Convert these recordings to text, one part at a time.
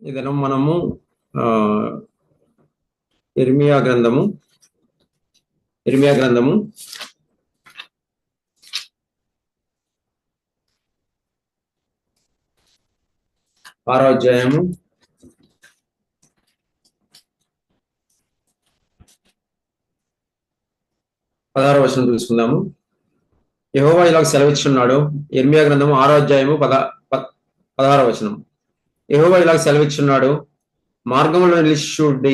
ఈ దినం మనము ఆ, ఇర్మియా గ్రంథము ఇర్మియా గ్రంథము 6వ అధ్యాయము 16వ వచనం చూసుకుందాము. యెహోవా ఇలా సెలవిచ్చున్నాడు. ఇర్మియా గ్రంథము 6వ అధ్యాయము 16వ వచనం. యెహోవా ఇలా సెలవిచ్చున్నాడు, మార్గములో నిలిచి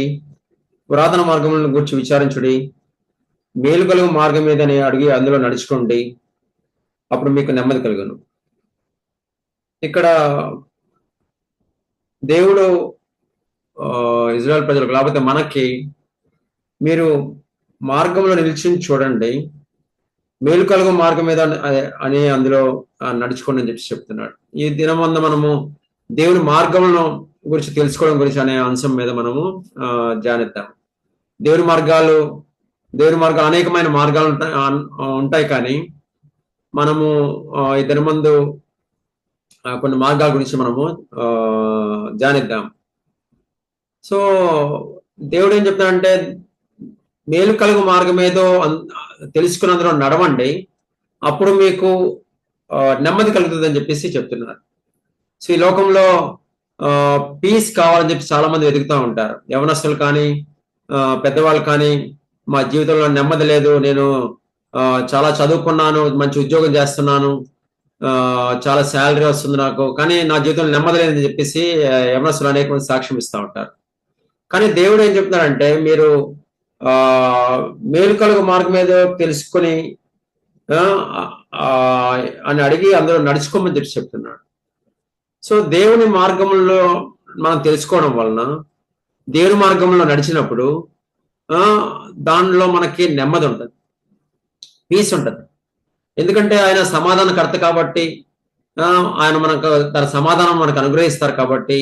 పురాతన మార్గములను గూర్చి విచారించుడి, మేలు కలుగు మార్గం మీదని అడిగి అందులో నడుచుకోండి, అప్పుడు మీకు నెమ్మది కలుగును. ఇక్కడ దేవుడు ఇజ్రాయెల్ ప్రజలకు, లేకపోతే మనకి, మీరు మార్గంలో నిలిచి చూడండి, మేలు కలుగు మార్గం మీద అని అందులో నడుచుకోండి అని చెప్పి చెప్తున్నాడు. ఈ దినమందు మనము దేవుని మార్గములను గురించి తెలుసుకోవడం గురించి అనే అంశం మీద మనము ధ్యానిద్దాం. దేవుని మార్గాలు అనేకమైన మార్గాలు ఉంటాయి, కానీ మనము ఈ దినమందు కొన్ని మార్గాల గురించి మనము ధ్యానిద్దాం. సో దేవుడు ఏం చెప్తాడంటే, మేలు కలుగు మార్గం ఏదో తెలుసుకున్నందులో నడవండి, అప్పుడు మీకు నెమ్మది కలుగుతుంది అని చెప్పేసి చెప్తున్నారు. సో ఈ లోకంలో పీస్ కావాలని చెప్పి చాలా మంది వెతుకుతూ ఉంటారు. యవనస్తులు కానీ పెద్దవాళ్ళు కానీ, మా జీవితంలో నెమ్మది లేదు, నేను చాలా చదువుకున్నాను, మంచి ఉద్యోగం చేస్తున్నాను, చాలా శాలరీ వస్తుంది నాకు, కానీ నా జీవితంలో నెమ్మది లేదని చెప్పేసి యవనస్తులు అనేక మంది సాక్ష్యం ఇస్తూ ఉంటారు. కానీ దేవుడు ఏం చెప్తున్నాడంటే, మీరు మేలు కలుగు మార్గం ఏదో తెలుసుకొని అని అడిగి అందులో నడుచుకోమని చెప్పి చెప్తున్నాడు. సో దేవుని మార్గంలో మనం తెలుసుకోవడం వలన, దేవుని మార్గంలో నడిచినప్పుడు దానిలో మనకి నెమ్మది ఉంటుంది, పీస్ ఉంటుంది. ఎందుకంటే ఆయన సమాధానకర్త కాబట్టి, ఆయన మనకు తన సమాధానం మనకు అనుగ్రహిస్తారు కాబట్టి,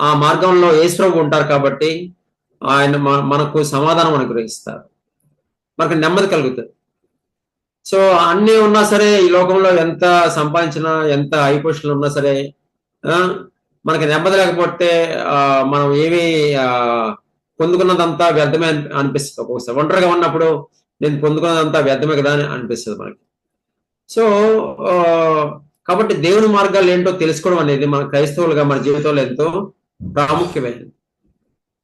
ఆ మార్గంలో యేసుప్రభు ఉంటారు కాబట్టి ఆయన మనకు సమాధానం అనుగ్రహిస్తారు, మనకు నెమ్మది కలుగుతుంది. సో అన్నీ ఉన్నా సరే, ఈ లోకంలో ఎంత సంపాదించినా, ఎంత హై పొజిషన్లో ఉన్నా సరే, మనకి నెమ్మది లేకపోతే మనం ఏమి పొందుకున్నదంతా వ్యర్థమే అనిపిస్తుంది. ఒక్కొక్కసారి ఒంటరిగా ఉన్నప్పుడు నేను పొందుకున్నదంతా వ్యర్థమే కదా అని అనిపిస్తుంది మనకి. సో కాబట్టి దేవుని మార్గాలు ఏంటో తెలుసుకోవడం అనేది మన క్రైస్తవులుగా మన జీవితంలో ఎంతో ప్రాముఖ్యమైనది.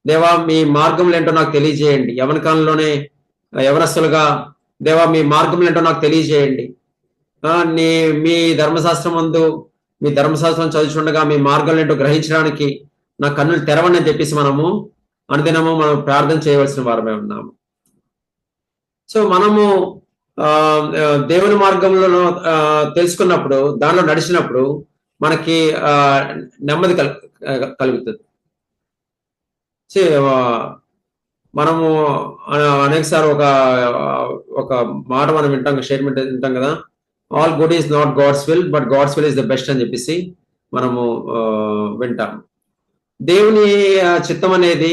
దేవా, మీ మార్గంలో ఏంటో నాకు తెలియజేయండి. యవన కాలంలోనే యవనస్తులుగా, దేవా మీ మార్గంలో ఏంటో నాకు తెలియజేయండి. మీ ధర్మశాస్త్రం ముందు, మీ ధర్మశాస్త్రం చదువుతుండగా మీ మార్గంలో ఏంటో గ్రహించడానికి నా కన్నులు తెరవండి అని చెప్పేసి మనము అనుదినము మనం ప్రార్థన చేయవలసిన వారమే ఉన్నాము. సో మనము దేవుని మార్గంలో తెలుసుకున్నప్పుడు, దానిలో నడిచినప్పుడు మనకి నెమ్మది కలుగుతుంది. మనము అనేకసారి ఒక మాట మనం వింటాం కదా, all good is not god's will, but god's will is the best అని చెప్పేసి మనము వింటాం. దేవుని చిత్తం అనేది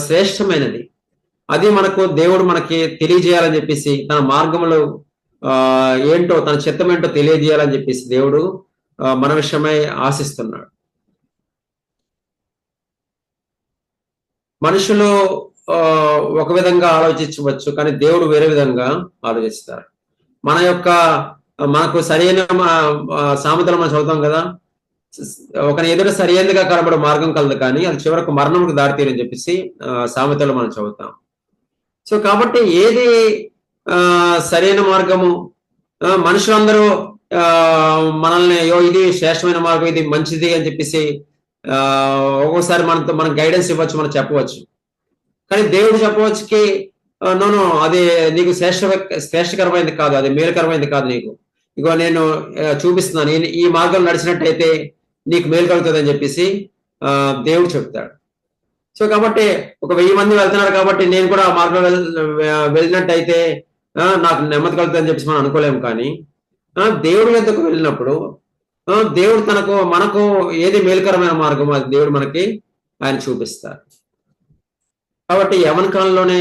శ్రేష్టమైనది. అది దేవుడు మనకి తెలియజేయాలని చెప్పేసి, తన మార్గంలో ఏంటో, తన చిత్తం ఏంటో తెలియజేయాలని చెప్పేసి దేవుడు మన విషయమై ఆశిస్తున్నాడు. మనుషులు ఒక విధంగా ఆలోచించవచ్చు, కానీ దేవుడు వేరే విధంగా ఆలోచిస్తారు. మనకు సరైన సామెతలు మనం చదువుతాం కదా, ఒకని ఎదుట సరైనదిగా కనబడే మార్గం కలదు, కానీ అది చివరకు మరణముకు దారితీరని చెప్పేసి సామెతలు మనం చదువుతాం. సో కాబట్టి ఏది సరైన మార్గము, మనుషులందరూ మనల్ని ఇది శ్రేష్టమైన మార్గం, ఇది మంచిది అని చెప్పేసి ఒక్కోసారి మనం గైడెన్స్ ఇవ్వచ్చు, మనం చెప్పవచ్చు. కానీ దేవుడు చెప్పవచ్చుకి, నోను, అది నీకు శ్రేష్టకరమైనది కాదు, అది మేలుకరమైనది కాదు, నీకు ఇగో నేను చూపిస్తున్నాను, ఈ మార్గం నడిచినట్టయితే నీకు మేలు కలుగుతుంది అని చెప్పేసి దేవుడు చెప్తాడు. సో కాబట్టి ఒక 1000 మంది వెళ్తున్నారు కాబట్టి నేను కూడా ఆ మార్గం వెళ్ళినట్టయితే నాకు నెమ్మది కలుగుతుంది అని చెప్పేసి మనం అనుకోలేము. కానీ దేవుడి వద్దకు వెళ్ళినప్పుడు దేవుడు మనకు ఏది మేలుకరమైన మార్గం, అది దేవుడు మనకి ఆయన చూపిస్తారు. కాబట్టి యవన కాలంలోనే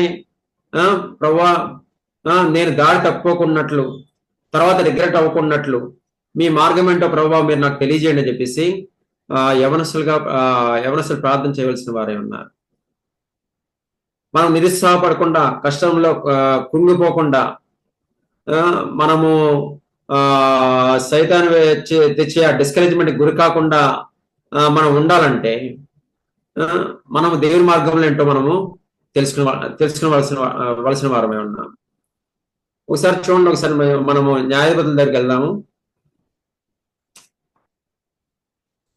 ప్రభువా, నేను దారి తప్పుకోకున్నట్లు, తర్వాత రిగ్రెట్ అవ్వకున్నట్లు మీ మార్గం ఏంటో ప్రభువా మీరు నాకు తెలియజేయండి అని చెప్పేసి యవనస్తులు ప్రార్థన చేయవలసిన వారే ఉన్నారు. మనం నిరుత్సాహపడకుండా, కష్టంలో కుంగిపోకుండా, మనము సైతాను తెచ్చే ఆ డిస్కరేజ్మెంట్ గురి కాకుండా మనం ఉండాలంటే మనము దేవుని మార్గంలో ఏంటో మనము తెలుసుకునవలసిన వారమే ఉన్నాం. ఒకసారి చూడండి, ఒకసారి మనము న్యాయాధిపతుల దగ్గరికి వెళ్దాము.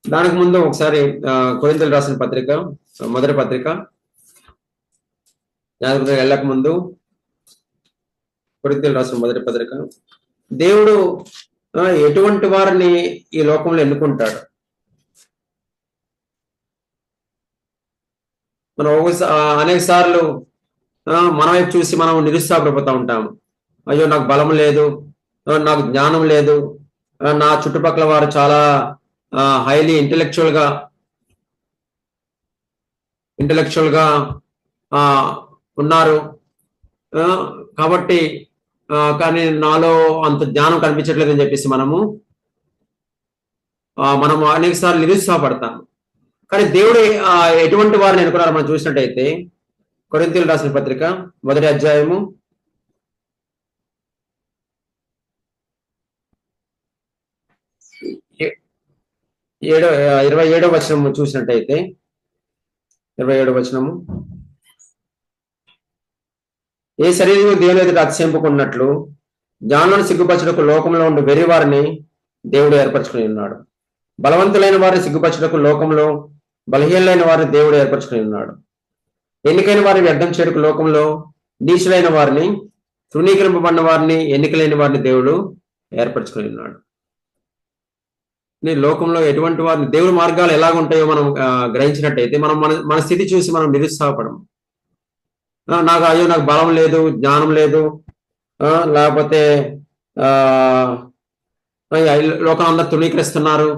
దానికి ముందు ఒకసారి కొరింథీయులకు రాసిన పత్రిక, మొదటి పత్రిక, న్యాయాధిపతులకు వెళ్ళక ముందు కొరింథీయులకు రాసిన మొదటి పత్రిక. దేవుడు ఎటువంటి వారిని ఈ లోకంలో ఎన్నుకుంటాడు? మనం అనేక సార్లు మన వైపు చూసి మనం నిరుత్సాహపడిపోతూ ఉంటాము. అయ్యో, నాకు బలం లేదు, నాకు జ్ఞానం లేదు, నా చుట్టుపక్కల వారు చాలా హైలీ ఇంటెలెక్చువల్ గా ఉన్నారు, కాబట్టి కానీ నాలో అంత జ్ఞానం కనిపించట్లేదని చెప్పేసి మనము అనేక సార్లు నిరుత్సాహపడతాము. కానీ దేవుడు ఎటువంటి వారిని ఎన్నుకున్నారో మనం చూసినట్టయితే కొరింథీయులకు రాసిన పత్రిక మొదటి అధ్యాయము 27వ వచనము చూసినట్టయితే 27వ వచనము, ఏ శరీరం దేవుని ఎదుట అతిశయింపుకున్నట్లు జ్ఞానులను సిగ్గుపరచుటకు లోకంలో ఉండే వెర్రి వారిని దేవుడు ఏర్పరచుకుని ఉన్నాడు. బలవంతులైన వారిని సిగ్గుపరచుటకు లోకంలో బలహీనలైన వారిని దేవుడు ఏర్పరచుకుని ఉన్నాడు. ఎన్నికైన వారిని వ్యర్థం చేయడానికి లోకంలో నీచులైన వారిని, తృణీకరింపబడిన వారిని, ఎన్నికలైన వారిని దేవుడు ఏర్పరచుకుని ఉన్నాడు. లోకంలో ఎటువంటి వారిని, దేవుడి మార్గాలు ఎలాగుంటాయో మనం గ్రహించినట్టయితే మనం మన స్థితి చూసి మనం నిరుత్సాహపడము. నాకు బలం లేదు, జ్ఞానం లేదు, లేకపోతే లోకం అందరు తృణీకరిస్తున్నారు,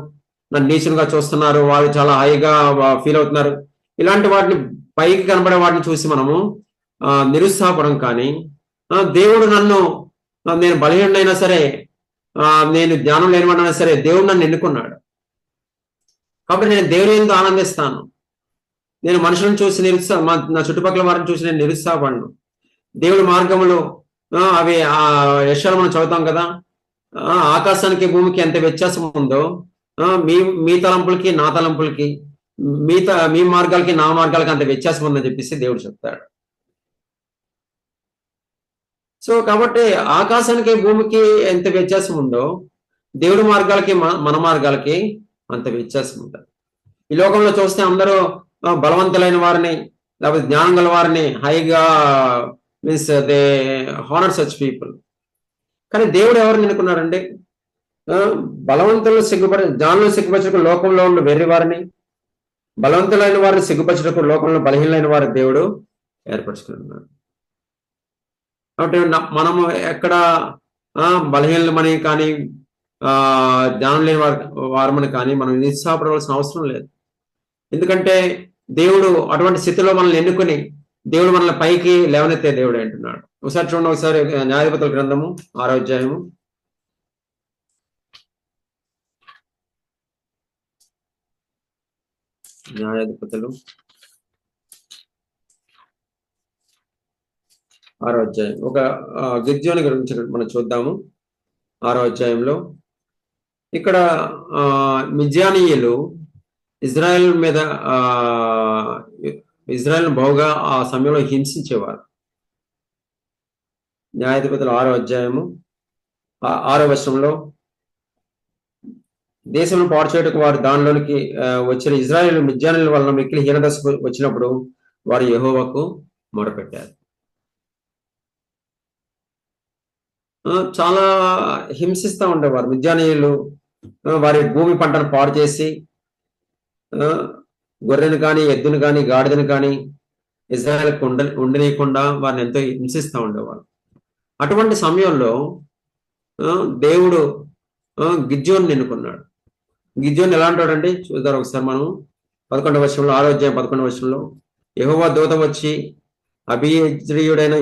నన్ను నీచులుగా చూస్తున్నారు, వాళ్ళు చాలా హాయిగా ఫీల్ అవుతున్నారు, ఇలాంటి వాటిని పైకి కనబడే వాటిని చూసి మనము నిరుత్సాహపడం. కానీ దేవుడు నేను బలహీనైనా సరే, నేను జ్ఞానం లేనివాడినైనా సరే, దేవుడు నన్ను ఎన్నుకున్నాడు కాబట్టి నేను దేవుని ఎందుకు ఆనందిస్తాను. నేను మనుషులను చూసి నా చుట్టుపక్కల వారిని చూసి నేను నిరుత్సాహపడను. దేవుడి మార్గములు అవి యెషయాలో మనం చదువుతాం కదా, ఆకాశానికి భూమికి ఎంత వ్యత్యాసం ఉందో మీ తలంపులకి నా తలంపులకి, మీ మార్గాలకి నా మార్గాలకి అంత వ్యత్యాసం ఉందని చెప్పేసి దేవుడు చెప్తాడు. సో కాబట్టి ఆకాశానికి భూమికి ఎంత వ్యత్యాసం ఉందో దేవుడి మార్గాలకి మన మార్గాలకి అంత వ్యత్యాసం ఉంటుంది. ఈ లోకంలో చూస్తే అందరూ బలవంతులైన వారిని, లేకపోతే జ్ఞానం గల వారిని హైగా means they honour such people. కానీ దేవుడు ఎవరిని ఎన్నుకున్నారండి? బలవంతులను జ్ఞానులను సిగ్గుపరచకు లోకంలో ఉన్న వెర్రి వారిని, బలవంతులైన వారిని సిగ్గుపరచకు లోకంలో బలహీనమైన వారి దేవుడు ఏర్పరచుకున్నాడు. కాబట్టి మనము ఎక్కడ బలహీనమని కానీ జ్ఞానం లేని వారమని కానీ మనం నిరుత్సాహపడవలసిన అవసరం లేదు. ఎందుకంటే దేవుడు అటువంటి స్థితిలో మనల్ని ఎన్నుకుని దేవుడు మనల్ని పైకి లేవనెత్తే దేవుడు అంటున్నాడు. ఒకసారి చూడండి, ఒకసారి న్యాయాధిపతుల గ్రంథము 6వ అధ్యాయము. న్యాయాధిపతులు 6వ అధ్యాయం. ఒక గిద్యోని గురించి మనం చూద్దాము. 6వ అధ్యాయంలో ఇక్కడ మిద్యానీయులు ఇజ్రాయెల్ బహుగా ఆ సమయంలో హింసించేవారు. న్యాయాధిపతులు 6వ అధ్యాయము 6వ వచనంలో, దేశంలో పాడు చేయటకు వారు దానిలోనికి వచ్చిన ఇజ్రాయేల్ మిద్యానీయుల వలన మిక్కిలి హీనదశకు వచ్చినప్పుడు వారు యెహోవాకు మొరపెట్టారు. చాలా హింసిస్తూ ఉండేవారు మిద్యానీయులు. వారి భూమి పంటను పాడు చేసి గొర్రెను కానీ, ఎద్దును కానీ, గాడిదను కానీ ఇజ్రాయెల్కి ఉండనీయకుండా వారిని ఎంతో హింసిస్తూ ఉండేవారు. అటువంటి సమయంలో దేవుడు గిద్యోన్ని ఎన్నుకున్నాడు. గిద్యోన్ని ఎలా అంటాడండి చూద్దాం ఒకసారి మనం. 11వ వచనంలో, 6వ అధ్యాయం 11వ వచనంలో, యెహోవా దూత వచ్చి అబీయజ్రీయుడైన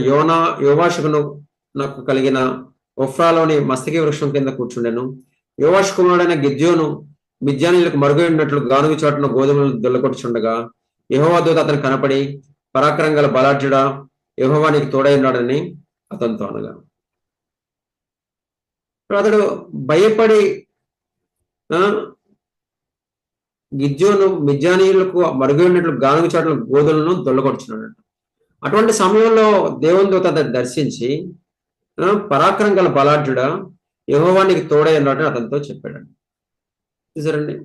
యోవాషుకును నాకు కలిగిన ఒఫ్రాలోని మస్తకి వృక్షం కింద కూర్చుండెను. యోవాషు కుమారుడైన గిద్యోను మిద్యానీయులకు మరుగైనట్లు గానుగ చోటున గోధుమలు దొల్లకొట్టుచుండగా యెహోవా దూత అతను కనపడి, పరాక్రమం గల బలాఢ్యుడా, యెహోవా నీకు తోడై ఉన్నాడని అతనితో అనగా, అతడు భయపడి గిద్యోను మిద్యానీయులకు మరుగైనట్లు గానుగ చోట్ల గోధులను దొల్లకొట్టుచున్నాడు. అటువంటి సమయంలో దేవుని దూత అతను దర్శించి, పరాక్రమం గల బలాఢ్యుడా, యెహోవా నీకు తోడై ఉన్నాడని అతనితో చెప్పాడండి. చూసారండి.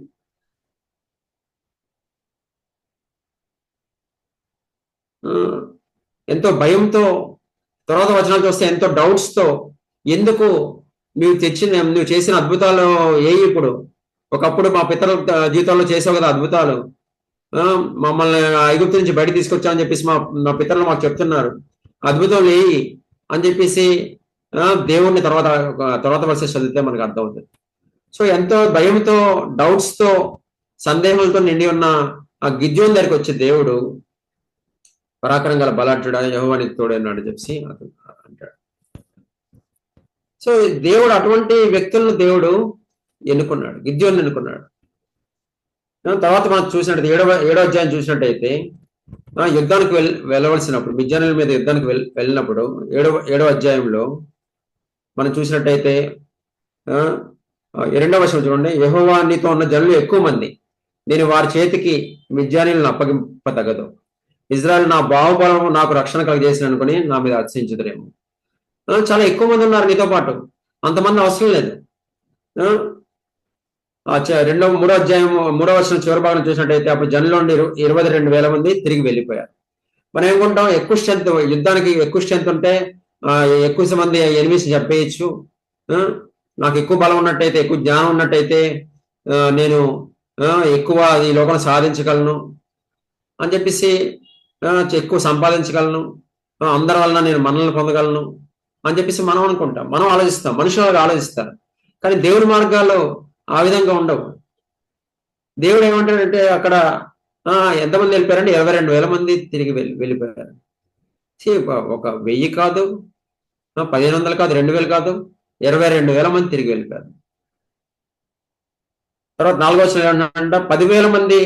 ఎంతో భయంతో, తర్వాత వచనాలు చూస్తే ఎంతో డౌట్స్తో, ఎందుకు నువ్వు చేసిన అద్భుతాలు ఇప్పుడు ఒకప్పుడు మా పితరుల జీవితంలో చేసావు కదా అద్భుతాలు, మమ్మల్ని ఐగుప్తు నుంచి బయట తీసుకొచ్చామని చెప్పేసి మా పితరులు మాకు చెప్తున్నారు, అద్భుతం లేయి అని చెప్పేసి దేవుణ్ణి తర్వాత వర్షం చదివితే మనకు అర్థమవుతుంది. సో ఎంతో భయంతో, డౌట్స్తో, సందేహాలతో నిండి ఉన్న ఆ గిద్యోని దగ్గరికి వచ్చే దేవుడు, పరాక్రమం గల బలాఢ్యుడా, యెహోవా నీకు తోడైనాడు చెప్పి అంటాడు. సో దేవుడు అటువంటి వ్యక్తులను దేవుడు ఎన్నుకున్నాడు, గిద్యోని ఎన్నుకున్నాడు. తర్వాత మనం చూసినట్టు ఏడో అధ్యాయం చూసినట్టయితే, యుద్ధానికి వెళ్ళవలసినప్పుడు, మిద్యానీయుల మీద యుద్ధానికి వెళ్ళినప్పుడు ఏడో అధ్యాయంలో మనం చూసినట్టయితే 2వ వచనం చూడండి. యెహోవా నీతో ఉన్న జనులు ఎక్కువ మంది, నేను వారి చేతికి మిద్యానీయులను అప్పగింపతగదు. ఇజ్రాయెల్ నా బాహుబలం నాకు రక్షణ కలిగజేసిన అనుకుని నా మీద అతిశయించుదురేమో. చాలా ఎక్కువ మంది ఉన్నారు నీతో పాటు, అంతమంది అవసరం లేదు. 3వ అధ్యాయం 3వ వచనం చివరి భాగం చూసినట్టయితే, అప్పుడు జనుల నుండి 22,000 మంది తిరిగి వెళ్ళిపోయారు. మనం ఏమనుకుంటాం, ఎక్కువ స్ట్రెంత్, యుద్ధానికి ఎక్కువ స్ట్రెంత్ ఉంటే ఎక్కువ మంది ఎనిమిస్ చెప్పేయచ్చు, నాకు ఎక్కువ బలం ఉన్నట్టయితే, ఎక్కువ జ్ఞానం ఉన్నట్టయితే నేను ఎక్కువ ఈ లోకం సాధించగలను అని చెప్పేసి, ఎక్కువ సంపాదించగలను, అందరి వలన నేను మన్నలను పొందగలను అని చెప్పేసి మనం అనుకుంటాం, మనం ఆలోచిస్తాం, మనుషులు ఆలోచిస్తారు. కానీ దేవుడి మార్గాల్లో ఆ విధంగా ఉండవు. దేవుడు ఏమంటాడంటే, అక్కడ ఎంతమంది వెళ్ళిపోయారంటే 22,000 మంది తిరిగి వెళ్ళిపోయారు. ఒక 1000 కాదు, 1500 కాదు, 2000 కాదు, 22,000 మంది తిరిగి వెళ్ళిపోయారు. తర్వాత 4వ వచనం ఏమన్నా, 10,000 మంది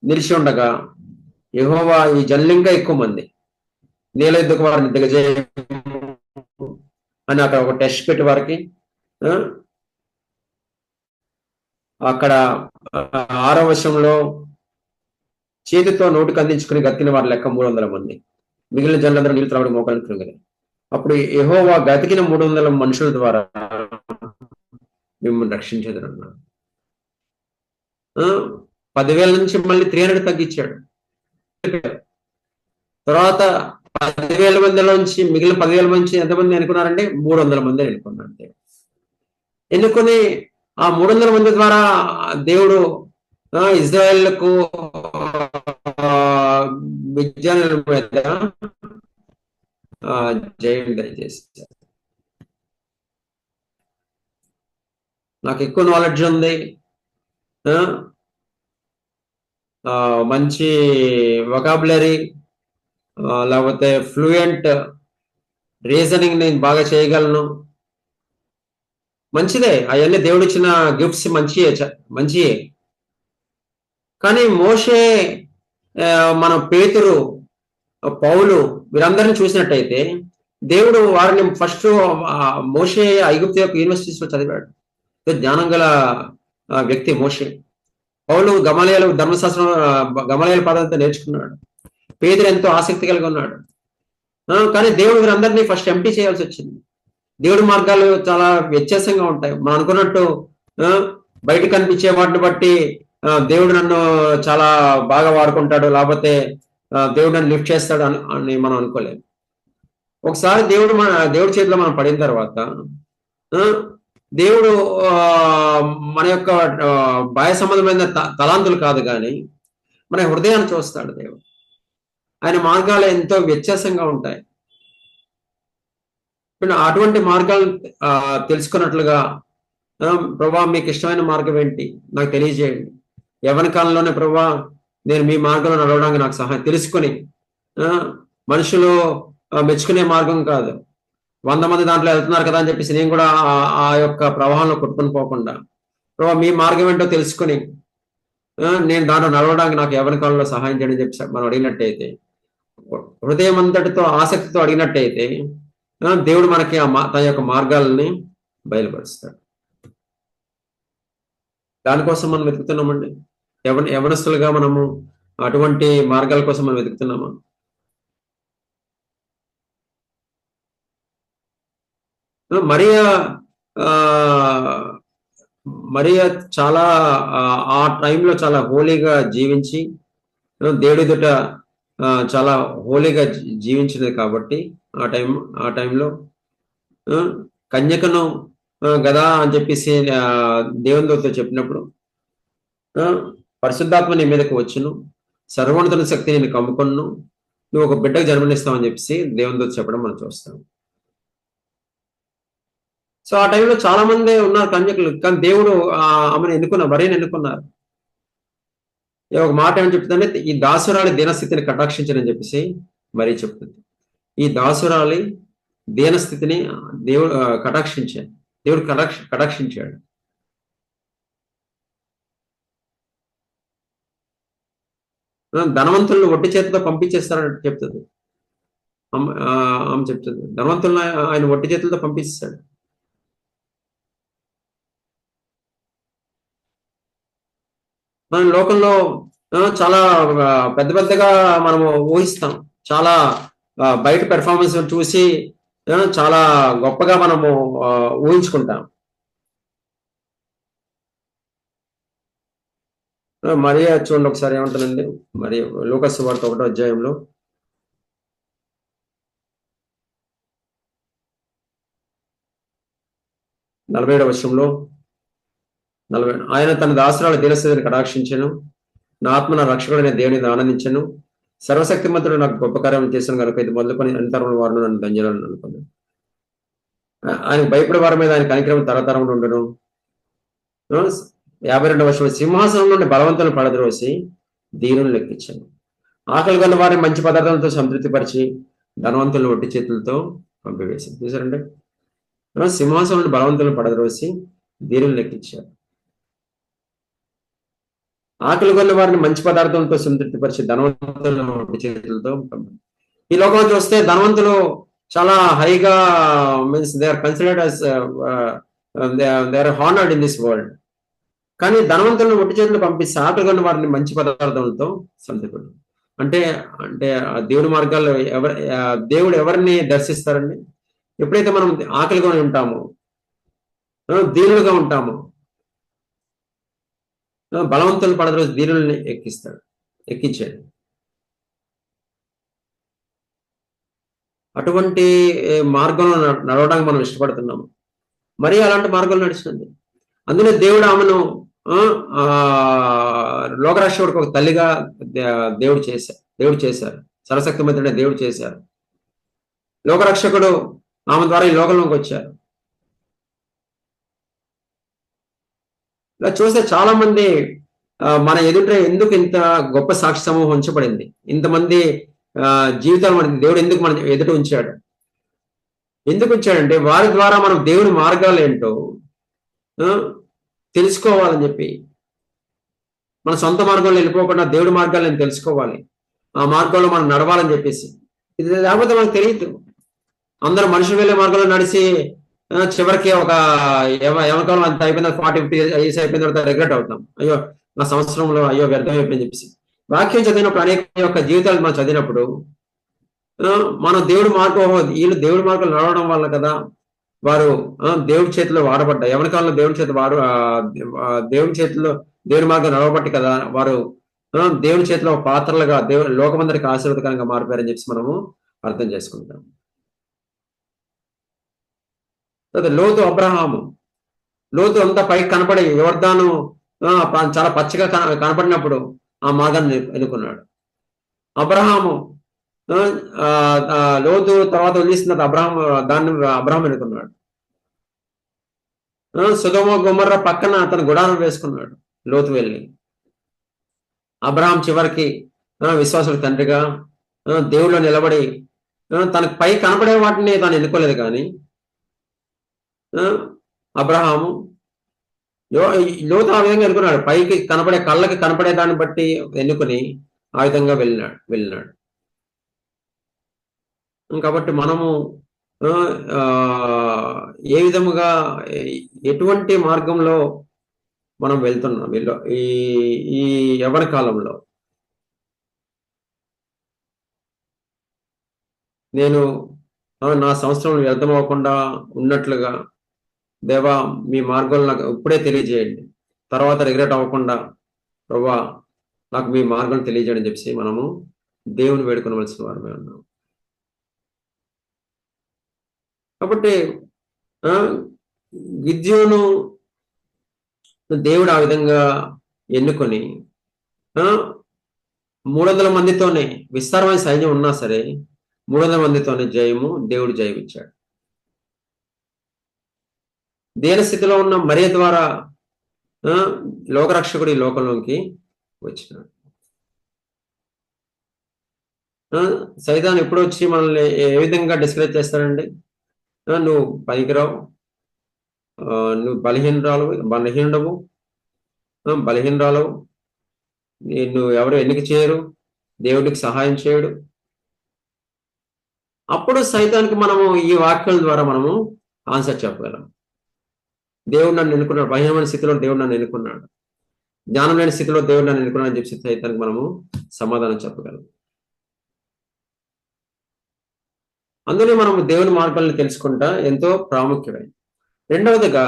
నిలిచి ఉండగా యెహోవా ఈ జనులు ఇంకా ఎక్కువ మంది, నేల యుద్ధకు వారిని దిగజేయ అని అక్కడ ఒక టెస్ట్ పెట్టి వారికి, అక్కడ 6వ వచనంలో చేతితో నోటికి అందించుకుని గతికిన వారి లెక్క 300 మంది, మిగిలిన జనులందరూ నీళ్ళు త్రావడం మోకాలను కృంగినారు. అప్పుడు యెహోవా గతికిన 300 మనుషుల ద్వారా మిమ్మల్ని రక్షించేదన్నారు. 10,000 నుంచి మళ్ళీ 300 తగ్గించాడు. తర్వాత 10,000 మందిలోంచి మిగిలిన 10,000 మంది ఎంతమంది అనుకున్నారంటే 300 మంది అనుకున్నారు. ఎన్నుకొని ఆ 300 మంది ద్వారా దేవుడు ఇజ్రాయేళ్లకు మిద్యానీయుల మీద జయం దయచేశారు. నాకు ఎక్కువ నాలెడ్జ్ ఉంది, మంచి వొకాబులరీ, లేకపోతే ఫ్లూయెంట్ రీజనింగ్ నేను బాగా చేయగలను, మంచిదే, అవన్నీ దేవుడు ఇచ్చిన గిఫ్ట్స్ మంచియే. కానీ మోషే, మన పేతురు, పౌలు వీరందరిని చూసినట్టయితే దేవుడు వారిని ఫస్ట్ మోషే ఐగుప్తు యొక్క యూనివర్సిటీస్లో చదివాడు, జ్ఞానం గల వ్యక్తి మోషే. పౌలు ధర్మశాస్త్రం గమలీయేలు పద్ధతితో నేర్చుకున్నాడు. పేతురు ఎంతో ఆసక్తి కలిగి ఉన్నాడు. కానీ దేవుడు వీరందరినీ ఫస్ట్ ఎంప్టీ చేయాల్సి వచ్చింది. దేవుడి మార్గాలు చాలా వ్యత్యాసంగా ఉంటాయి. మనం అనుకున్నట్టు బయట కనిపించే వాటిని బట్టి దేవుడు నన్ను చాలా బాగా వాడుకుంటాడు, లేకపోతే దేవుడు నన్ను లిఫ్ట్ చేస్తాడు అని మనం అనుకోలేము. ఒకసారి దేవుడి చేతిలో మనం పడిన తర్వాత దేవుడు మన యొక్క బాహ్య సంబంధమైన తలాంతులు కాదు కానీ మన హృదయాన్ని చూస్తాడు. దేవుడు ఆయన మార్గాలు ఎంతో వ్యత్యాసంగా ఉంటాయి. అటువంటి మార్గాలు తెలుసుకున్నట్లుగా, ప్రభా మీకు ఇష్టమైన మార్గం ఏంటి నాకు తెలియజేయండి, యవ్వన కాలంలోనే ప్రభా నేను మీ మార్గంలో నడవడానికి నాకు సహాయం తెలుసుకొని, మనుషులు మెచ్చుకునే మార్గం కాదు, 100 మంది దాంట్లో వెళ్తున్నారు కదా అని చెప్పేసి నేను కూడా ఆ యొక్క ప్రవాహంలో కొట్టుకొని పోకుండా ప్రభా మీ మార్గం ఏంటో తెలుసుకుని నేను దాంట్లో నడవడానికి నాకు ఎవరి కాలంలో సహాయం చేయడం చెప్పి మనం అడిగినట్టయితే, హృదయం అంతటితో ఆసక్తితో అడిగినట్టయితే దేవుడు మనకి తన యొక్క మార్గాలని బయలుపరుస్తాడు. దానికోసం మనం వెతుకుతున్నామండి. యవనస్తులుగా మనము అటువంటి మార్గాల కోసం మనం వెతుకుతున్నామా? మరియా మరియా చాలా ఆ టైంలో చాలా హోలీగా జీవించి దేవుడి ఎదుట చాలా హోలీగా జీవించినది కాబట్టి ఆ టైంలో కన్యకను గదా అని చెప్పేసి దేవుని దూత చెప్పినప్పుడు పరిశుద్ధాత్మ నీ మీదకి వచ్చును, సర్వోన్నతుని శక్తి నేను కమ్ముకొను, నువ్వు ఒక బిడ్డకు జన్మనిస్తావు అని చెప్పేసి దేవుని దూత చెప్పడం మనం చూస్తాం. సో ఆ టైంలో చాలా మంది ఉన్నారు కన్యకులు, కానీ దేవుడు ఆమెను ఎన్నుకున్నారు, వరిని ఎన్నుకున్నారు. ఒక మాట ఏమని చెప్తుందంటే, ఈ దాసురాలి దీనస్థితిని కటాక్షించని చెప్పేసి మరీ చెప్తుంది. ఈ దాసురాలి దీనస్థితిని దేవుడు కటాక్షించాడు. దేవుడు కటాక్షించాడు. ధనవంతులను ఒట్టి చేతితో పంపించేస్తారని చెప్తుంది. ఆమె చెప్తుంది, ధనవంతులను ఆయన ఒట్టి చేతులతో పంపిస్తాడు. మన లోకంలో చాలా పెద్ద పెద్దగా మనము ఊహిస్తాం. చాలా బయట పెర్ఫార్మెన్స్ చూసి చాలా గొప్పగా మనము ఊహించుకుంటాం. మరియా చూడండి ఒకసారి ఏమంటుందండి, మరి లూకా సువార్త 1వ అధ్యాయంలో 47వ వచనంలో ఆయన తన దాసురాల దీనస్థితిని కటాక్షించను, నా ఆత్మ నా రక్షకుడైన దేవుని ఆనందించను, సర్వశక్తిమంతుడు నాకు గొప్ప కార్యం చేశాను కనుక ఇది మొదలుకొని అంతరం వారు నన్ను ధన్యులను అనుకున్నాను. ఆయన భయపడే వారి మీద ఆయన కనికరం తరతరం ఉండను. 52వ వచనం, సింహాసనం నుండి బలవంతులను పడద్రోసి దీనులను లెక్కించాను, ఆకలి కొన్న వారిని మంచి పదార్థాలతో సంతృప్తిపరిచి ధనవంతులను ఒట్టి చేతులతో పంపివేశాను. చూసారండి, సింహాసనం నుండి బలవంతులను పడద్రోసి దీనులను లెక్కించారు, ఆకలి కొన్న వారిని మంచి పదార్థాలతో సంతృప్తిపరిచి ధనవంతులను ఒట్టి చేతులతో పంపారు. ఈ లోకంలో చూస్తే ధనవంతులు చాలా హైగా means they are considered as they are honoured in this world. కానీ ధనవంతులను ఒట్టి చేతులు పంపిస్తే ఆకలి కొన్న వారిని మంచి పదార్థాలతో సంతృప్తి. అంటే అంటే దేవుడి మార్గాల్లో దేవుడు ఎవరిని దర్శిస్తారండి? ఎప్పుడైతే మనం ఆకలి కొని ఉంటామో, దీనులుగా ఉంటామో, బలవంతులు పడద్రోసి దీనుల్ని ఎక్కించాడు. అటువంటి మార్గంలో నడవడానికి మనం ఇష్టపడుతున్నాము. మరి అలాంటి మార్గంలో నడిచింది. అందులో దేవుడు ఆమెను లోకరక్షకుడికి ఒక తల్లిగా దేవుడు చేశారు. సర్వశక్తిమంతుడైన దేవుడు చేశారు. లోకరక్షకుడు ఆమె ద్వారా ఈ లోకంలోకి వచ్చారు. ఇలా చూస్తే చాలా మంది మన ఎదుట ఎందుకు ఇంత గొప్ప సాక్షి సమూహం ఉంచబడింది, ఇంతమంది జీవితాలు దేవుడు ఎందుకు మన ఎదుట ఉంచాడు? ఎందుకు ఉంచాడంటే వారి ద్వారా మనం దేవుడి మార్గాలు ఏంటో తెలుసుకోవాలని చెప్పి, మన సొంత మార్గంలో వెళ్ళిపోకుండా దేవుడి మార్గాలను తెలుసుకోవాలి, ఆ మార్గంలో మనం నడవాలని చెప్పేసి. ఇది లేకపోతే మనకు తెలియదు. అందరూ మనుషులు వెళ్ళే మార్గంలో నడిచి చివరికి ఒక యమకాలం అంత అయిపోయిన 40-50 years అయిపోయిన తర్వాత రిగ్రెట్ అవుతాం, అయ్యో నా సంవత్సరంలో అయ్యో వ్యర్థం అయిపోయింది చెప్పేసి. వాక్యం చదివినప్పుడు అనేక యొక్క జీవితాలు మనం చదివినప్పుడు మనం దేవుడి మార్గం, వీళ్ళు దేవుడి మార్గం నడవడం వల్ల కదా వారు దేవుడి చేతిలో వాడబడ్డారు. ఎవరి కాలంలో దేవుడి చేతిలో దేవుడి మార్గం నడవబట్టి కదా వారు దేవుడి చేతిలో పాత్రలుగా లోకమందరికి ఆశీర్వాదకరంగా మారిపోయారని చెప్పి మనము అర్థం చేసుకుంటాం. లోతు అబ్రహాము, లోతు అంతా పైకి కనపడి యోర్దాను చాలా పచ్చగా కనపడినప్పుడు ఆ మార్గాన్ని ఎన్నుకున్నాడు. అబ్రహాము లోతు తర్వాత వదిలిస్తున్న అబ్రహాం ఎన్నుకున్నాడు. సొదొమ గొమొర్రా పక్కన అతను గుడారం వేసుకున్నాడు లోతు వెళ్ళి. అబ్రహాం చివరికి విశ్వాసుల తండ్రిగా దేవుళ్ళు నిలబడి తనకు పై కనపడే వాటిని తాను ఎన్నుకోలేదు, కానీ అబ్రహాము లోతు ఆ విధంగా ఎన్నుకున్నాడు. పైకి కనపడే కళ్ళకి కనపడే దాన్ని బట్టి ఎన్నుకొని ఆ విధంగా వెళ్ళినాడు. కాబట్టి మనము ఏ విధముగా ఎటువంటి మార్గంలో మనం వెళ్తున్నాం ఈ ఈ యవ్వన కాలంలో. నేను నా సంవత్సరం వ్యర్థమవ్వకుండా ఉన్నట్లుగా, దేవా మీ మార్గాలు నాకు ఇప్పుడే తెలియజేయండి. తర్వాత రిగ్రెట్ అవ్వకుండా, ప్రభువా నాకు మీ మార్గం తెలియజేయండి అని చెప్పేసి మనము దేవుని వేడుకొనవలసిన వారమే ఉన్నాం. కాబట్టి ఆహ్, గిద్యోను దేవుడు ఆ విధంగా ఎన్నుకొని ఆ! 300 మందితోనే విస్తారమైన సైన్యం ఉన్నా సరే, 300 మందితోనే దేవుడు జయమిచ్చాడు. దీనస్థితిలో ఉన్న మరియ ద్వారా ఆ! లోకరక్షకుడు ఈ లోకంలోకి వచ్చినాడు. ఆ! సైతాను ఎప్పుడొచ్చి మనల్ని ఏ విధంగా డిస్కరేజ్ చేస్తాడండి? నువ్వు పనికిరావు. నువ్వు బలహీనుడవు. బలహీనురాలవు. నిన్ను ఎవరు ఎన్నిక చేయరు. దేవుడు నీకు సహాయం చేయడు. అప్పుడు సైతానికి మనము ఈ వాక్యాల ద్వారా మనము ఆన్సర్ చెప్పగలం. దేవుడు నన్ను ఎన్నుకున్నాడు. బలహీనమైన స్థితిలో దేవుడు నన్ను ఎన్నుకున్నాడు. జ్ఞానం లేని స్థితిలో దేవుడు నన్ను ఎన్నుకున్నాడు అని చెప్పి సైతానికి మనము సమాధానం చెప్పగలం. అందులో మనము దేవుని మార్గాలను తెలుసుకుంటా ఎంతో ప్రాముఖ్యమైనది. రెండవదిగా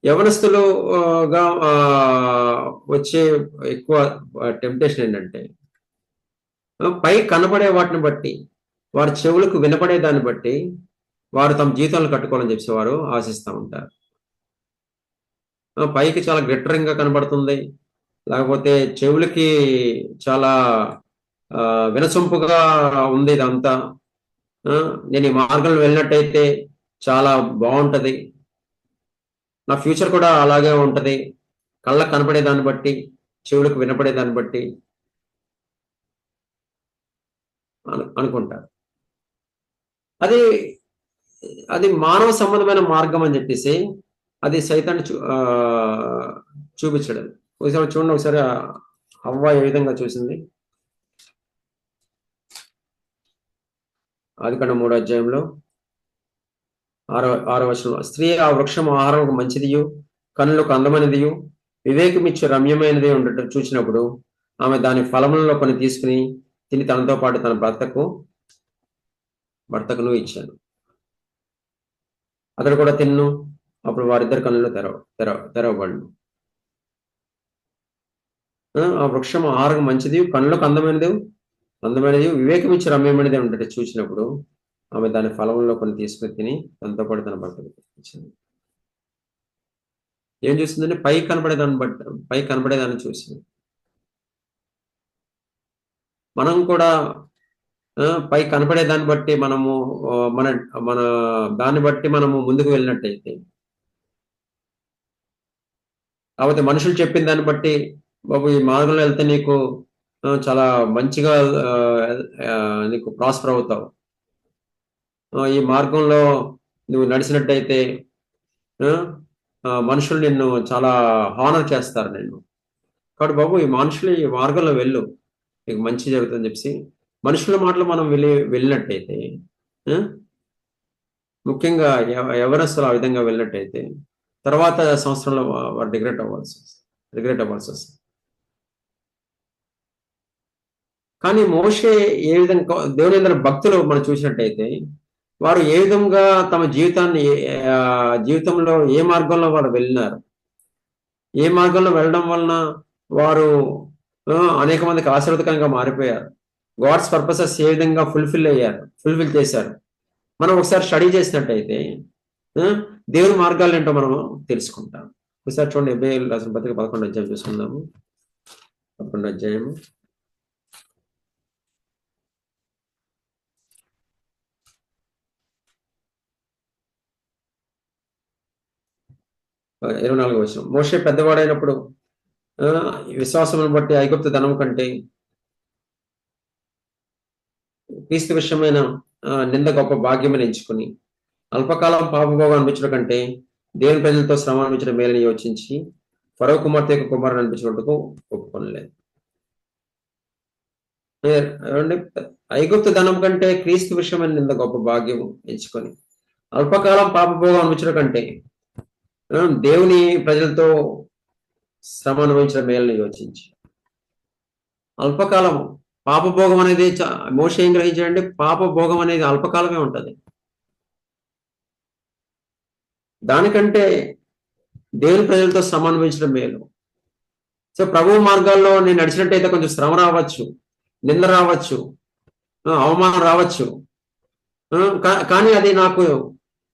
యవనస్తులు గా వచ్చే ఎక్కువ టెంప్టేషన్ ఏంటంటే, పైకి కనపడే వాటిని బట్టి, వారి చెవులకు వినపడే దాన్ని బట్టి, వారు తమ జీవితాలను కట్టుకోవాలని చెప్పేసి వారు ఆశిస్తా ఉంటారు. పైకి చాలా గ్లిట్టరింగ్‌గా కనబడుతుంది. లేకపోతే చెవులకి చాలా వినసొంపుగా ఉంది ఇదంతా. నేను ఈ మార్గంలో వెళ్ళినట్టయితే చాలా బావుంటది. నా ఫ్యూచర్ కూడా అలాగే ఉంటది. కళ్ళకి కనపడే దాన్ని బట్టి, చెవులకు వినపడే దాన్ని బట్టి అనుకుంటారు. అది, అది మానవ సంబంధమైన మార్గం అని జెప్పేసి, అది సైతాన్ని చూపించడం. ఒకసారి చూడండి ఒకసారి హవ్వ ఏ విధంగా చూసింది? ఆదికాండం 3 అధ్యాయంలో 6వ వచనంలో, స్త్రీ ఆ వృక్షం ఆహారముకు మంచిదియు, కన్నులకు అందమైనదియు, వివేకమిచ్చు రమ్యమైనది ఉండటం చూచినప్పుడు, ఆమె దాని ఫలములలో కొన్ని తీసుకుని తిని తనతో పాటు తన భర్తకును ఇచ్చాను. అతడు కూడా తిన్ను. అప్పుడు వారిద్దరి కన్నులు తెరవబడును. ఆ వృక్షం ఆహారం మంచిది, కన్నులకు అందమైనది, వివేకమిచ్చి రమ్యమైనది ఉండటం చూసినప్పుడు, ఆమె దాని ఫలంలో కొన్ని తీసుకుని తిని తనతో పాటు తన భర్తకు ఇచ్చింది. ఏం చూసిందంటే పై కనపడేదాన్ని చూసింది. మనం కూడా పై కనపడే దాన్ని బట్టి మనము మన మన దాన్ని బట్టి మనము ముందుకు వెళ్ళినట్టయితే, కాకపోతే మనుషులు చెప్పిన దాన్ని బట్టి, బాబు ఈ మార్గంలో వెళ్తే నీకు చాలా మంచిగా నీకు ప్రాస్పర్ అవుతావు. ఈ మార్గంలో నువ్వు నడిచినట్టయితే మనుషులు నిన్ను చాలా హానర్ చేస్తారు నిన్ను. కాబట్టి బాబు ఈ మార్గంలో వెళ్ళు. నీకు మంచి జరుగుతుందని చెప్పేసి మనుషుల మాటలు మనం వెళ్ళినట్టయితే ముఖ్యంగా ఎవరసలు ఆ విధంగా వెళ్ళినట్టయితే తర్వాత సంవత్సరంలో వారు రిగ్రెట్ అవ్వాల్సి వస్తుంది. కానీ మోషే ఏ విధంగా దేవుని భక్తులు మనం చూసినట్టయితే వారు ఏ విధంగా తమ జీవితంలో ఏ మార్గంలో వారు వెళ్ళినారు, ఏ మార్గంలో వెళ్ళడం వలన వారు అనేక మందికి ఆశీర్వదకరంగా మారిపోయారు, గాడ్స్ పర్పసెస్ ఏ విధంగా ఫుల్ఫిల్ చేశారు. మనం ఒకసారి స్టడీ చేసినట్టయితే దేవుని మార్గాలు ఏంటో మనం తెలుసుకుంటాం. ఒకసారి చూడండి, హెబ్రీయులకు రాసిన పత్రిక 11వ అధ్యాయం చూసుకుందాము. 11వ అధ్యాయము 24వ వచనం. మోషే పెద్దవాడైనప్పుడు విశ్వాసమును బట్టి ఐగుప్తు ధనం కంటే క్రీస్తు విషయమైన నింద గొప్ప భాగ్యమని ఎంచుకుని అల్పకాలం పాపభోగం అనిపించడం కంటే దేవుని ప్రజలతో శ్రమ అనిపించిన మేలని యోచించి ఫరో కుమార్తె యొక్క కుమారుని అనిపించినట్టుకు ఒప్పుకోలేదు. ఏమండి, ఐగుప్తు ధనం కంటే క్రీస్తు విషయమైన ఇంత గొప్ప భాగ్యం ఎంచుకొని అల్పకాలం పాపభోగం అనిపించడం కంటే దేవుని ప్రజలతో శ్రమ అనుభవించిన మేలని యోచించి అల్పకాలము పాపభోగం అనేది మోషే ఏం గ్రహించాడంటే పాపభోగం అనేది అల్పకాలమే ఉంటది. దానికంటే దేవుని ప్రజలతో శ్రమ అనుభవించడం మేలు. సో ప్రభు మార్గాల్లో నేను నడిచినట్టయితే కొంచెం శ్రమ రావచ్చు, నింద రావచ్చు, అవమానం రావచ్చు, కానీ అది నాకు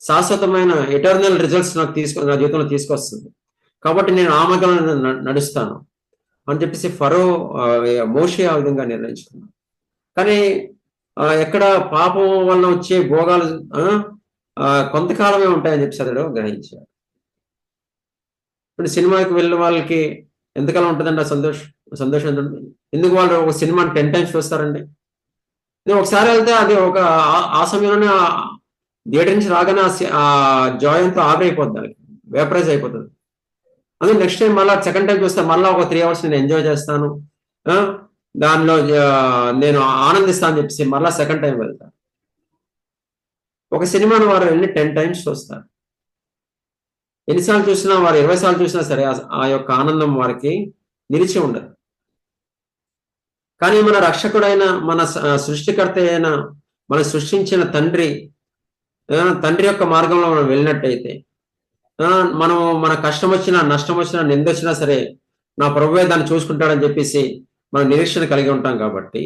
శాశ్వతమైన ఎటర్నల్ రిజల్ట్స్ నాకు నా జీవితంలో తీసుకొస్తుంది. కాబట్టి నేను ఆ మార్గంలో నడుస్తాను అని చెప్పేసి ఫరో మోషే ఆ విధంగా నిర్ణయించుకున్నాను. కానీ ఎక్కడ పాపం వలన వచ్చే భోగాలు కొంతకాలమే ఉంటాయని చెప్పేసి అతడు గ్రహించాడు. ఇప్పుడు సినిమాకి వెళ్ళిన వాళ్ళకి ఎంతకాలం ఉంటుందండి ఆ సంతోషం ఎందుకు వాళ్ళు ఒక సినిమాని 10 times చూస్తారండి? ఒకసారి వెళ్తే అది ఒక ఆ సమయంలోనే థియేటర్ నుంచి రాగానే ఆ జాయ్ అంతా ఆవిరైపోద్ది, దానికి వేపరైజ్ అయిపోతుంది. అందుకే నెక్స్ట్ టైం మళ్ళీ సెకండ్ టైం చూస్తే మళ్ళీ ఒక 3 hours నేను ఎంజాయ్ చేస్తాను, దానిలో నేను ఆనందిస్తాను అని చెప్పేసి మళ్ళీ సెకండ్ టైం వెళ్తాను. ఒక సినిమాను వారు వెళ్ళి 10 times చూస్తారు. ఎన్నిసార్లు చూసినా వారు 20 సార్లు చూసినా సరే ఆ యొక్క ఆనందం వారికి నిలిచి ఉండదు. కానీ మన రక్షకుడైన, మన సృష్టికర్త అయిన, మన సృష్టించిన తండ్రి యొక్క మార్గంలో మనం వెళ్ళినట్టయితే మనము మన కష్టం వచ్చినా, నష్టం వచ్చినా, నింద వచ్చినా సరే నా ప్రభువే దాన్ని చూసుకుంటాడని చెప్పేసి మనం నిరీక్షణ కలిగి ఉంటాం. కాబట్టి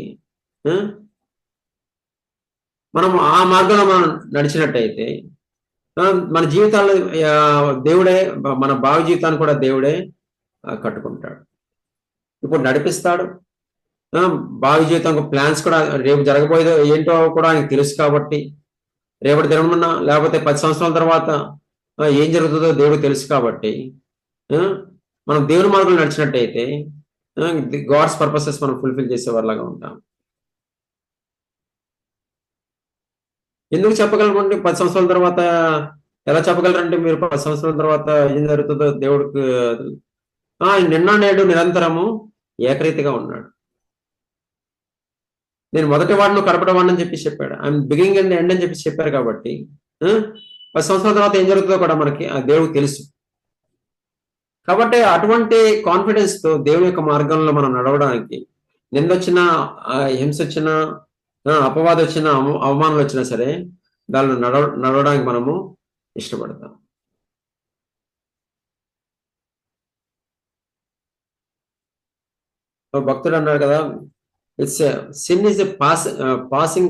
మనం ఆ మార్గంలో మనం నడిచినట్టయితే మన జీవితాలు దేవుడే, మన భావి జీవితాన్ని కూడా దేవుడే కట్టుకుంటాడు, ఇప్పుడు నడిపిస్తాడు. భావి జీవితం ప్లాన్స్ కూడా రేపు జరగబోయేదో ఏంటో కూడా ఆయనకు తెలుసు. కాబట్టి రేపటి దినమున లేకపోతే 10 సంవత్సరాల తర్వాత ఏం జరుగుతుందో దేవుడు తెలుసు. కాబట్టి మనం దేవుని మార్గంలో నడిచినట్టయితే గాడ్స్ పర్పసెస్ మనం ఫుల్ఫిల్ చేసేవారిలాగా ఉంటాం. ఎందుకు చెప్పగలమండి 10 సంవత్సరాల తర్వాత? ఎలా చెప్పగలరంటే మీరు 10 సంవత్సరాల తర్వాత ఏం జరుగుతుందో దేవుడికి నిన్న నేడు నిరంతరము ఏకరీతిగా ఉన్నాడు. నేను మొదటి వాడిని కడపటి వాడిని అని చెప్పి చెప్పాడు. ఐఎమ్ బిగినింగ్ అండ్ ఎండ్ అని చెప్పి చెప్పారు. కాబట్టి 10 సంవత్సరాల తర్వాత ఏం జరుగుతుందో కూడా మనకి ఆ దేవుడికి తెలుసు. కాబట్టి అటువంటి కాన్ఫిడెన్స్ తో దేవుని యొక్క మార్గంలో మనం నడవడానికి నిందొచ్చినా, హింస వచ్చినా, అపవాదం వచ్చినా, అవమానాలు వచ్చినా సరే దానిలో నడవడానికి మనము ఇష్టపడతాం. భక్తుడు అన్నాడు కదా, sin is a passing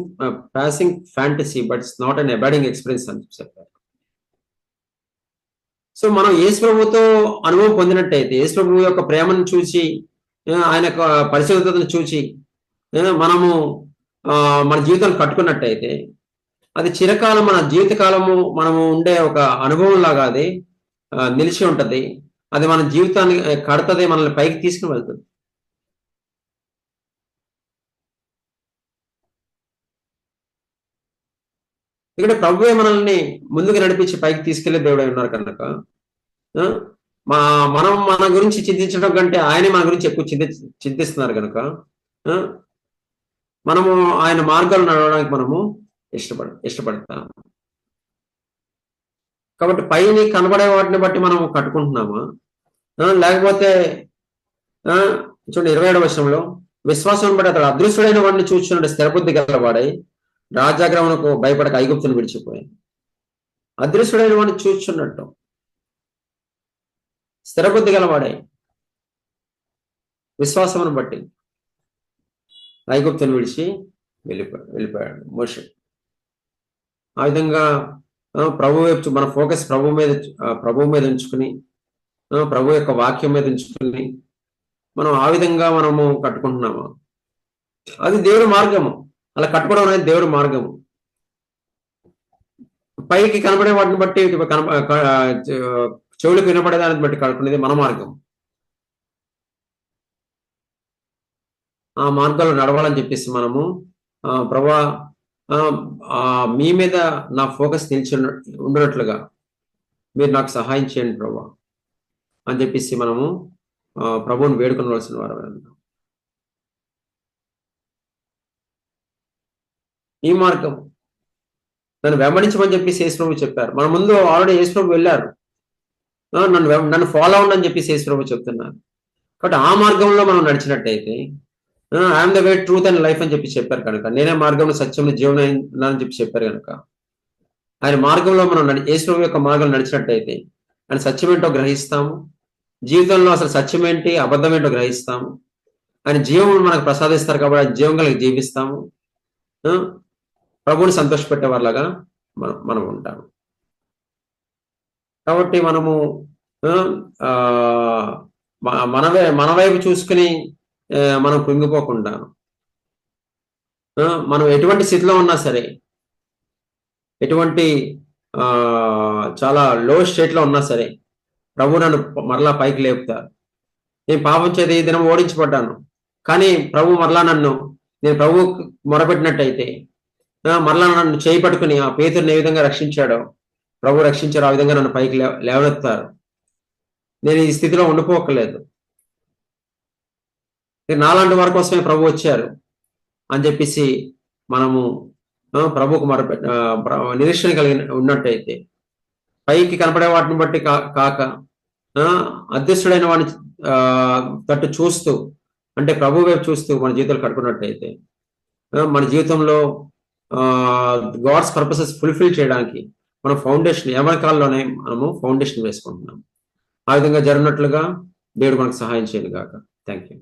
fantasy, but it's not an abiding experience అని చెప్పారు. సో మనం యేసు ప్రభువుతో అనుభవం పొందినట్టయితే, యేసు ప్రభువు యొక్క ప్రేమను చూసి, ఆయన యొక్క పరిశుద్ధతను చూసి మనము మన జీవితాన్ని కట్టుకున్నట్టయితే అది చిరకాలం, మన జీవితకాలము మనము ఉండే ఒక అనుభవం లాగా అది నిలిచి ఉంటది. అది మన జీవితాన్ని కడుతుంది, మనల్ని పైకి తీసుకుని వెళ్తుంది. ఇక్కడ ప్రభువే మనల్ని ముందుకు నడిపించి పైకి తీసుకెళ్లే దేవుడై ఉన్నారు కనుక మనం మన గురించి చింతించడం కంటే ఆయనే మన గురించి ఎక్కువ చింతిస్తున్నారు కనుక మనము ఆయన మార్గాలు నడవడానికి మనము ఇష్టపడతాం. కాబట్టి పైన కనబడే వాటిని బట్టి మనం కట్టుకుంటున్నామా, లేకపోతే చూడండి 27వ వచనంలో, విశ్వాసం బట్టి అతడు అదృశ్యుడైన వాడిని చూచున్నాడు, స్థిరబుద్ధి గలవాడై రాజాగ్రహణకు భయపడక ఐగుప్తును విడిచిపోయాను. అదృశ్యుడైన వాడిని చూచున్నట్టు స్థిరబుద్ధి గలవాడై విశ్వాసమును బట్టి ఐగుప్తును విడిచి వెళ్ళిపోయాడు మోషే. ఆ విధంగా ప్రభు వైపు మన ఫోకస్ ప్రభు మీద ఉంచుకుని, ప్రభు యొక్క వాక్యం మీద ఉంచుకుని మనం ఆ విధంగా మనము కట్టుకుంటున్నాము. అది దేవుడి మార్గము. అలా కట్టుకోవడం అనేది దేవుడి మార్గము. పైకి కనబడే వాటిని బట్టి, చెవులకు వినపడేదాన్ని బట్టి కట్టుకునేది మన మార్గం. ఆ మార్గాలు నడవాలని చెప్పేసి మనము ప్రభా మీ మీద నా ఫోకస్ నిలిచి ఉండినట్లుగా మీరు నాకు సహాయం చేయండి ప్రభా అని చెప్పేసి మనము ప్రభువుని వేడుకొనవలసిన వారు. ఈ మార్గం నన్ను వెంబడించమని చెప్పేసి యేసుప్రభు చెప్పారు. మన ముందు ఆల్రెడీ యేసుప్రభు వెళ్ళారు. నన్ను ఫాలో అవ్వండి అని చెప్పేసి యేసుప్రభు చెప్తున్నారు. కాబట్టి ఆ మార్గంలో మనం నడిచినట్టయితే I'm the way, truth and life అని చెప్పి చెప్పారు కనుక, నేనే మార్గంలో సత్యంలో జీవనం అని చెప్పి చెప్పారు కనుక, ఆయన మార్గంలో మనం యేసుప్రభు యొక్క మార్గంలో నడిచినట్టయితే ఆయన సత్యం ఏంటో గ్రహిస్తాము. జీవితంలో అసలు సత్యం ఏంటి, అబద్ధం ఏంటో గ్రహిస్తాము. ఆయన జీవం మనకు ప్రసాదిస్తారు కాబట్టి ఆ జీవం కలిగి జీవిస్తాము. ప్రభువుని సంతోషపెట్టే వాళ్ళగా మనం ఉంటాము. కాబట్టి మనము మన వైపు చూసుకుని మనం కృంగిపోకుండా, మనం ఎటువంటి స్థితిలో ఉన్నా సరే, ఎటువంటి చాలా లో స్టేట్లో ఉన్నా సరే, ప్రభు నన్ను మరలా పైకి లేపుతారు. నేను పాపం చేత ఈ దినం ఓడించబడ్డాను, కానీ ప్రభు మరలా నేను ప్రభు మొరపెట్టినట్టయితే మరలా నన్ను చేయి పట్టుకుని ఆ పేతురుని ఏ విధంగా రక్షించాడో ప్రభు రక్షించారు, ఆ విధంగా నన్ను పైకి లేవనెత్తారు. నేను ఈ స్థితిలో ఉండిపోకలేదు. నాలాంటి వారి కోసమే ప్రభు వచ్చారు అని చెప్పేసి మనము ప్రభుకు నిరీక్షణ కలిగి ఉన్నట్టయితే, పైకి కనపడే వాటిని బట్టి కాక అదృష్టుడైన వాడిని తట్టు చూస్తూ, అంటే ప్రభు వైపు చూస్తూ మన జీవితాలు కట్టుకున్నట్టయితే, మన జీవితంలో గాడ్స్ పర్పసెస్ ఫుల్ఫిల్ చేయడానికి మనం ఫౌండేషన్ కాలంలోనే మనము ఫౌండేషన్ వేసుకుంటున్నాం. ఆ విధంగా జరిగినట్లుగా దేవుడు మనకు సహాయం చేయను గాక. Thank you.